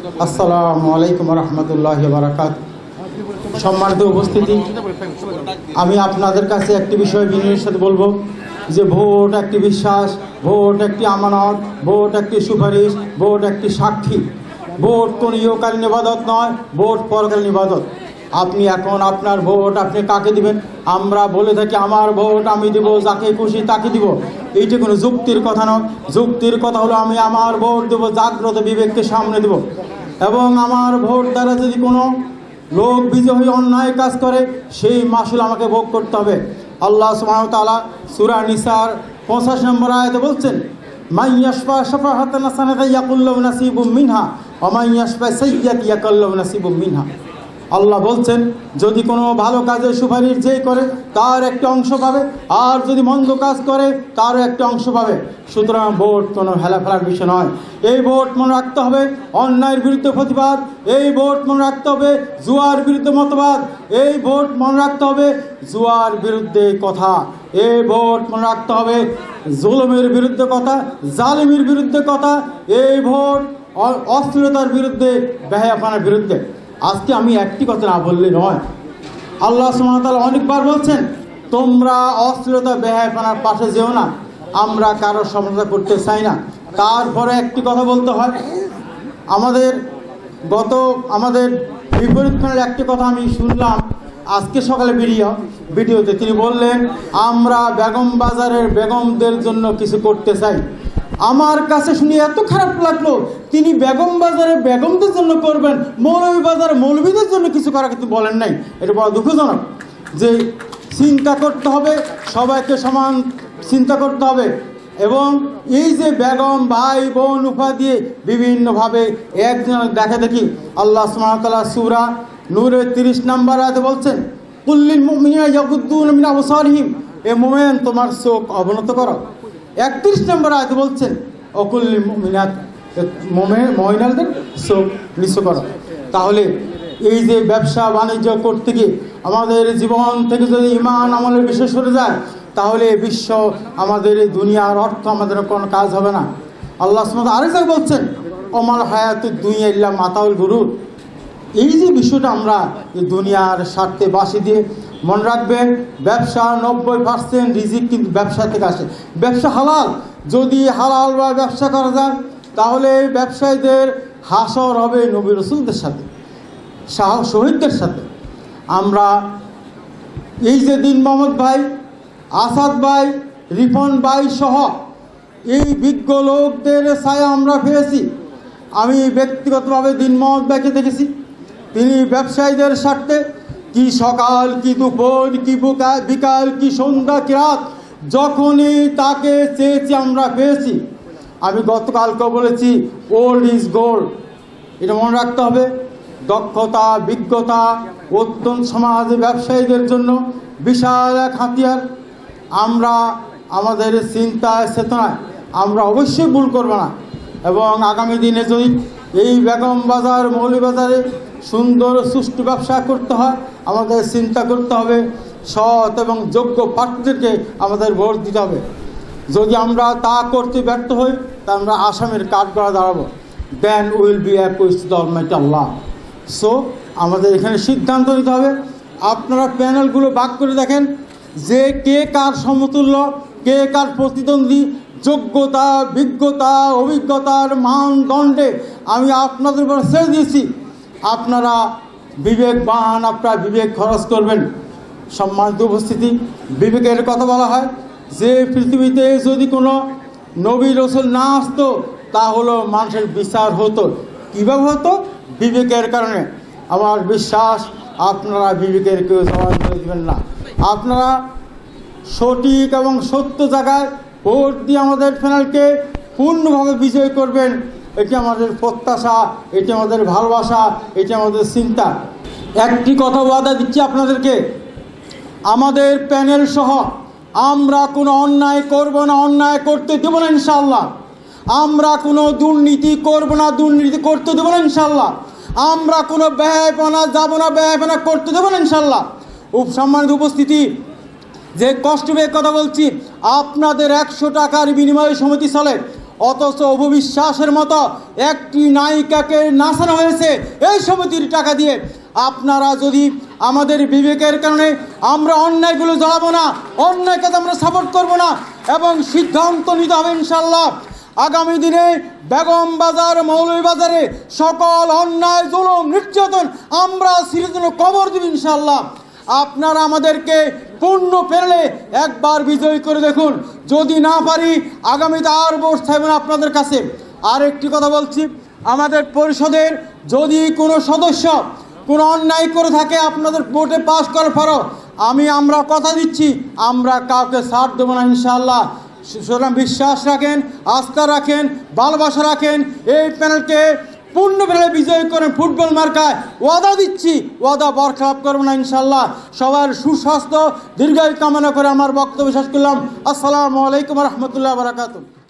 আসসালামু আলাইকুম রহমতুল্লাহ বারাকাত। সম্মানিত উপস্থিতি, আমি আপনাদের কাছে একটি বিষয় বিনয়ের সাথে বলবো যে ভোট একটি বিশ্বাস, ভোট একটি আমানত, ভোট একটি সুপারিশ, ভোট একটি সাক্ষী। ভোট কোনো ইহকালীন ইবাদত নয়, ভোট পরকালীন ইবাদত। আপনি এখন আপনার ভোট আপনি কাকে দিবেন? আমরা বলে থাকি আমার ভোট আমি দিব, যাকে খুশি তাকে দিব। এইটি কোনো যুক্তির কথা নয়। যুক্তির কথা হলো আমি আমার ভোট দেবো জাগ্রত বিবেককে সামনে দেব, এবং আমার ভোট দ্বারা যদি কোনো লোক বিজয় হয়ে অন্যায় কাজ করে সেই মাসুল আমাকে ভোগ করতে হবে। আল্লাহ সুবহানাহু ওয়া তাআলা সূরা নিসার 85 নম্বর আয়াতে বলছেন, মান ইয়াশফা শাফাআতান হাসানাতান ইয়াকুল লাহু নাসিবুম মিনহা ওয়া মান ইয়াশফা সাইয়্যাতান ইয়াকুল লাহু নাসিবুম মিনহা। আল্লাহ বলছেন যদি কোনো ভালো কাজের সুপারিশ যে করে তার একটা অংশ পাবে, আর যদি মন্দ কাজ করে তারও একটা অংশ পাবে। সুতরাং ভোট কোনো হেলাফেলার বিষয় নয়। এই ভোট মনে রাখতে হবে অন্যায়ের বিরুদ্ধে প্রতিবাদ, এই ভোট মনে রাখতে হবে জুয়ার বিরুদ্ধে মতবাদ, এই ভোট মনে রাখতে হবে জুয়ার বিরুদ্ধে কথা, এই ভোট মনে রাখতে হবে জুলুমের বিরুদ্ধে কথা, জালিমের বিরুদ্ধে কথা, এই ভোট অস্থিরতার বিরুদ্ধে, বেহায়াপনার বিরুদ্ধে। আজকে আমি একটি কথা না বললে নয়। আল্লাহ সুবহানাহু ওয়া তাআলা অনেকবার বলছেন তোমরা অস্থিরতা বেহায়াপনার পাশে যেও না। আমরা কারো সমালোচনা করতে চাই না। তারপরে একটি কথা বলতে হয়, আমাদের বিপরীত খানের একটি কথা আমি শুনলাম আজকে সকালে ভিডিওতে। তিনি বললেন আমরা বেগম বাজারের বেগমদের জন্য কিছু করতে চাই। আমার কাছে শুনে এত খারাপ লাগলো, তিনি বেগম বাজারে বেগমদের জন্য করবেন, মৌলভী বাজারে মৌলভীদের জন্য কিছু করা কিন্তু বলেন নাই। এটা বড় দুঃখজনক। যে চিন্তা করতে হবে, সবাইকে সমান চিন্তা করতে হবে, এবং এই যে বেগম ভাই বোন উপাধি দিয়ে বিভিন্নভাবে একজন দেখা দেখি আল্লাহ সুবহানাহু ওয়া তাআলা সূরা নূরের 30 নম্বর আয়াতে বলছেন কুল্লিল মুমিনিনা ইয়াগুদ্দুনা মিন আবসারিহিম, এ মুমিন তোমার চোখ অবনত করো। 31 নম্বর আয়াতে বলছেন অকুল্লিল মুমিনাত, মহিলাদের চোখ নিচু করো। তাহলে এই যে ব্যবসা বাণিজ্য করতে গিয়ে আমাদের জীবন থেকে যদি ঈমান আমলের বিষয় সরে যায় তাহলে বিশ্ব আমাদের এই দুনিয়ার অর্থ আমাদের কোনো কাজ হবে না। আল্লাহ সুবহানাহু ওয়া তাআলা আরেক জায়গায় বলছেন ওমাল হায়াতুদ দুনিয়া ইল্লা মাতাউল গুরুর। এই যে বিষয়টা আমরা এই দুনিয়ার স্বার্থে বাসি দিয়ে মনে রাখবেন, ব্যবসা 90% রিজিক কিন্তু ব্যবসা থেকে আসে। ব্যবসা হালাল, যদি হালাল বা ব্যবসা করা যায় তাহলে ব্যবসায়ীদের হাসর হবে নবী রাসূলদের সাথে, শহীদদের সাথে। আমরা এই যে দিন মোহাম্মদ ভাই, আসাদ ভাই, রিপন ভাই সহ এই বিজ্ঞ লোকদের ছায়া আমরা পেয়েছি। আমি ব্যক্তিগতভাবে দিন মোহাম্মদ ভাইকে দেখেছি, তিনি ব্যবসায়ীদের স্বার্থে কি সকাল কি দুপুর কি বিকাল কি সন্ধ্যা কি রাত যখনই তাকে চেয়েছি আমরা পেয়েছি। আমি গতকালকে বলেছি ওল্ড ইজ গোল্ড, এটা মনে রাখতে হবে। দক্ষতা বিজ্ঞতা অত্যন্ত সমাজে ব্যবসায়ীদের জন্য বিশাল এক হাতিয়ার। আমরা আমাদের চিন্তায় চেতনায় আমরা অবশ্যই ভুল করব না, এবং আগামী দিনে যদি এই বেগম বাজার মৌলভীবাজারে সুন্দর সুষ্ঠু ব্যবসা করতে হয় আমাদের চিন্তা করতে হবে সৎ এবং যোগ্য প্রার্থীদেরকে আমাদের ভোট দিতে হবে। যদি আমরা তা করতে ব্যর্থ হই তা আমরা আসামের কাঠগড়া দাঁড়াবো, then will be accused to the almighty Allah. So আমাদের এখানে সিদ্ধান্ত নিতে হবে। আপনারা প্যানেলগুলো ভাগ করে দেখেন যে কে কার সমতুল্য, কে কার প্রতিদ্বন্দ্বী, যোগ্যতা বিজ্ঞতা অভিজ্ঞতার মানদণ্ডে আমি আপনাদের উপর ছেড়ে দিয়েছি। আপনারা বিবেকবান, আপনারা বিবেক খরচ করবেন। সম্মানিত উপস্থিতি, বিবেকের কথা বলা হয় যে পৃথিবীতে যদি কোনো নবী রাসূল না আসতো তা হলো মানুষের বিচার হতো। কীভাবে হতো? বিবেকের কারণে। আমার বিশ্বাস আপনারা বিবেকের কেউ জবাব করে দেবেন না। আপনারা সঠিক এবং সত্য জায়গায় ভোট দিয়ে আমাদের প্যানেলকে পূর্ণভাবে বিজয় করবেন। এটি আমাদের প্রত্যাশা, এটি আমাদের ভালোবাসা, এটি আমাদের চিন্তা। একটি কথা ওয়াদা দিচ্ছি আপনাদেরকে, আমাদের প্যানেল সহ আমরা কোনো অন্যায় করব না, অন্যায় করতে দেব না ইনশাআল্লাহ। আমরা কোনো দুর্নীতি করব না, দুর্নীতি করতে দেব না ইনশাআল্লাহ। আমরা কোনো ব্যয়পনা যাব না, ব্যয়পনা করতে দেব না ইনশাআল্লাহ। সম্মানিত উপস্থিতি, যে কষ্ট পেয়ে কথা বলছি, আপনাদের 100 টাকার বিনিময়ে সমিতি চলে, অথচ অপবিশ্বাসের মতো একটি নায়িকাকে নাচানো হয়েছে এই সমিতির টাকা দিয়ে। আপনারা যদি আমাদের বিবেকের কারণে আমরা অন্যায়গুলো জ্বালাবো না, অন্যায় কাজে আমরা সাপোর্ট করব না এবং সিদ্ধান্ত নিতে হবে ইনশাল্লাহ আগামী দিনে বেগম বাজার মৌলভীবাজারে সকল অন্যায় জুলুম নির্যাতন আমরা সিরিজের কবর দিব ইনশাল্লাহ। আপনারা আমাদেরকে পূর্ণ পেলে একবার বিজয় করে দেখুন, যদি না পারি আগামীতে আর বস থাকবেন আপনাদের কাছে। আর একটি কথা বলছি, আমাদের পরিষদের যদি কোনো সদস্য কোনো অন্যায় করে থাকে আপনাদের ভোটে পাশ করার পরও আমরা কথা দিচ্ছি আমরা কাউকে ছাড় দেবো না ইনশাআল্লাহ। সুতরাং বিশ্বাস রাখেন, আস্থা রাখেন, ভালোবাসা রাখেন, এই প্যানেলকে পূর্ণ প্যানেলে বিজয় করেন ফুটবল মার্কায়। ওয়াদা দিচ্ছি, ওয়াদা বরখেলাপ করবো না ইনশাআল্লাহ। সবার সুস্বাস্থ্য দীর্ঘায়ু কামনা করে আমার বক্তব্য শেষ করলাম। আসসালামু আলাইকুম রহমতুল্লাহ বারাকাতুহু।